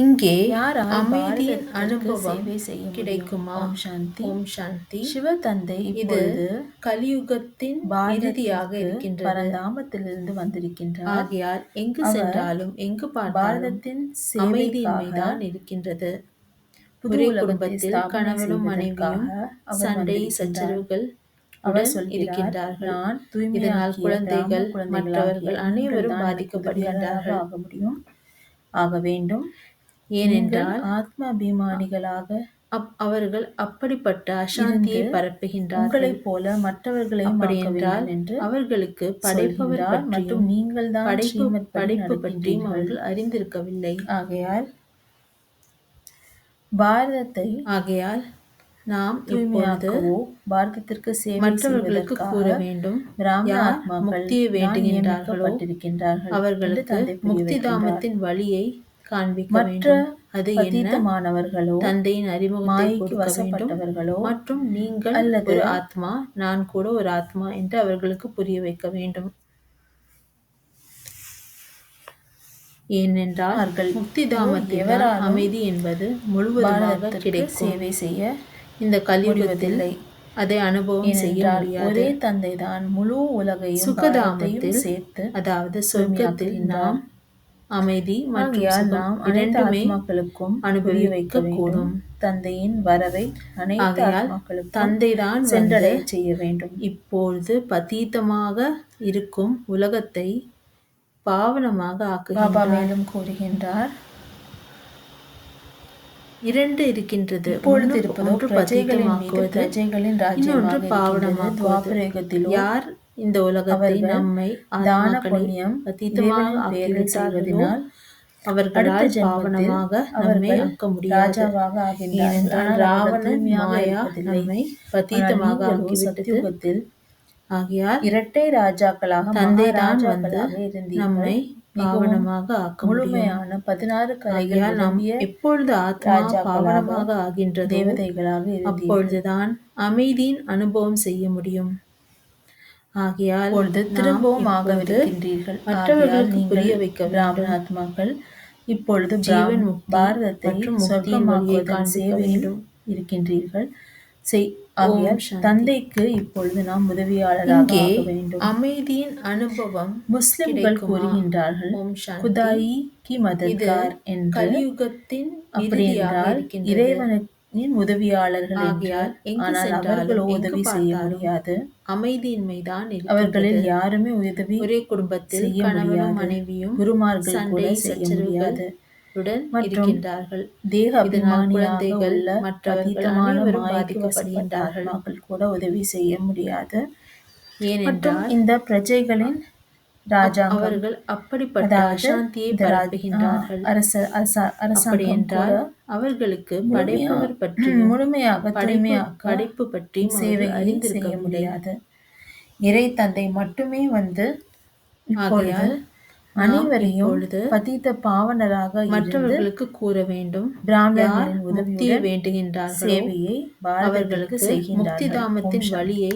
இங்கே யாரால் அமைதியின் பாரதத்திற்கு அனுபவம் சேவை செய்ய முடியும்? கிடைக்குமா? ஓம் சாந்தி. ஓம் சாந்தி. சிவதந்தை இது இப்பொழுது கலியுகத்தின் இறுதியாக பாரதத்திற்கு இருக்கின்றது. பரந்தாமத்திலிருந்து வந்திருக்கின்றார். ஆகையால் எங்கு அவர் சென்றாலும் எங்கு பார்த்தாலும் பாரதத்தின் அமைதியின்மைதான் சேவைக்காக இருக்கின்றது. புது ஒரே உலகத்தை குடும்பத்தில் ஸ்தாபனை கணவனும் செய்வதற்காக மனைவியும் அவர் சண்டை வந்திருக்கின்றார். சச்சரவுகள் அவர் உடன் சொல்கிறார், இருக்கின்றார்கள். நான் இதனால் தூய்மையாக்கிய குழந்தைகள் பிராமண மற்றவர்கள் குழந்தைகளாகிய அனைவரும் நீங்கள்தான் எனக்கு பாதிக்கப்படுகின்றார்கள். உதவியாளராக ஆக வேண்டும். ஏனென்றால் நீங்கள் ஆத்ம அபிமானிகளாக அவர்கள் அப்படிப்பட்ட அசாந்தியை இருந்து பரப்புகின்றார்கள். உங்களைப் போல மற்றவர்களை அப்படியென்றால் என்று அவர்களுக்கு படைப்பவர் சொல்கின்றார். மற்றும் பற்றியும் நீங்கள் தான் படைப்பு பற்றியும் அவர்கள் அறிந்திருக்கவில்லை. ஆகையால் நாம் இப்பொழுது தூய்மையாக்கவோ பாரதத்திற்கு சேவை மற்றவர்களுக்கு கூற வேண்டும். யார் முக்தியை வேண்டுகின்றார்களோ அவர்களுக்கு முக்தி தாமத்தின் வழியை காண்பிக்க வேண்டும். அது பதீதமானவர்களோ தந்தையின் அறிமுகத்தை கொடுக்க வேண்டும். வசப்பட்டவர்களோ மற்றும் நீங்கள் ஒரு ஆத்மா, நான் கூட ஒரு ஆத்மா என்று அவர்களுக்கு புரிய வைக்க வேண்டும். ஏனென்றால் முக்தி தாமத்தில் அமைதி என்பது முழுவதுமாக கிடைக்கும். சேவை செய்ய இந்த கலியுகத்தில் அதை அனுபவம் செய்ய முடியாது. ஒரே தந்தை தான் முழு உலகையும் சுகதாமத்தில் சேர்த்து, அதாவது சொர்க்கத்தில் நாம் அமைதி மற்றும் சுகம் இரண்டுமே அனுபவிக்க கூடும். தந்தையின் வரவை ஆகையால் தந்தை தான் சென்றடைய செய்ய வேண்டும். இப்பொழுது பதீதமாக இருக்கும் உலகத்தை பாவனமாக ஆக்குகின்றார். மேலும் கூறுகின்றார், இரண்டு இருக்கின்றது. இப்பொழுது இருப்பது பதீதமாக்குவது, பிரஜைகளின் இன்னொன்று பாவனமாக்குவது. யார் இந்த உலகத்தை நம்மை தான புண்ணியம் பதீதமாக ஆக்கிவிட்டார்களோ அவர்களால் பாவனமாக நம்மை ஆக்க முடியாது. ஏனென்றால் ராவணன் மாயா நம்மை பதீதமாக ஆக்கிவிட்டது. ஆகையால் இரட்டை ராஜாக்களாக தந்தை தான் வந்து நம்மை பாவனமாக ஆக்க முழுமையான 16 ஆகையால் நாம் எப்பொழுது ஆத்மா பாவனமாக ஆகின்றதோ தேவதைகளாக அப்பொழுதுதான் அமைதியின் அனுபவம் செய்ய முடியும். ஆகையால் திரும்பவும் ஆகவிருக்கின்றீர்கள். மற்றவர்களுக்கு புரிய வைக்க பிராமண ஆத்மாக்கள் இப்பொழுது ஜீவன் பாரதத்தை மற்றும் முக்தியின் வழியை காண்பிக்க வேண்டும் இருக்கின்றீர்கள். தந்தைக்கு இப்பொழுது நாம் உதவியாளராக வேண்டும். அமைதியின் அனுபவம் முஸ்லிம்கள் கூறுகின்றார்கள், குதாயி கி மதத்கார் என்று. கலியுகத்தின் அப்படியென்றால் இறைவனின் உதவியாளர்கள் ஆகியால், ஆனால் அவர்களோ உதவி செய்ய முடியாது. அமைதியின்மைதான் அவர்களில் யாருமே உதவி ஒரே குடும்பத்தில் கணவனும் மனைவியும் குருமார்கள் கூட செய்ய முடியாது. இருக்கின்றார்கள். தேக குழந்தைகள் மற்றவர்கள் பாதிக்கப்படுகின்றார்கள். கூட உதவி செய்ய முடியாது. ஏனென்றால் இந்த பிரஜைகளின் ராஜாங்கம் அவர்கள் அப்படிப்பட்ட அசாந்தியை பரப்புகின்றார்கள். அரசாங்கம் அவர்களுக்கு படைப்பவர் பற்றி முழுமையாக படைப்பு பற்றி சேவை செய்ய முடியாது. இறை தந்தை மட்டுமே வந்து அனைவரையும் பதீத பாவனராக மற்றவர்களுக்கு கூற வேண்டும். பிராமணர்களின் முக்தியை வேண்டுகின்றார்கள் சேவையை அவர்களுக்கு முக்தி தாமத்தின் வழியை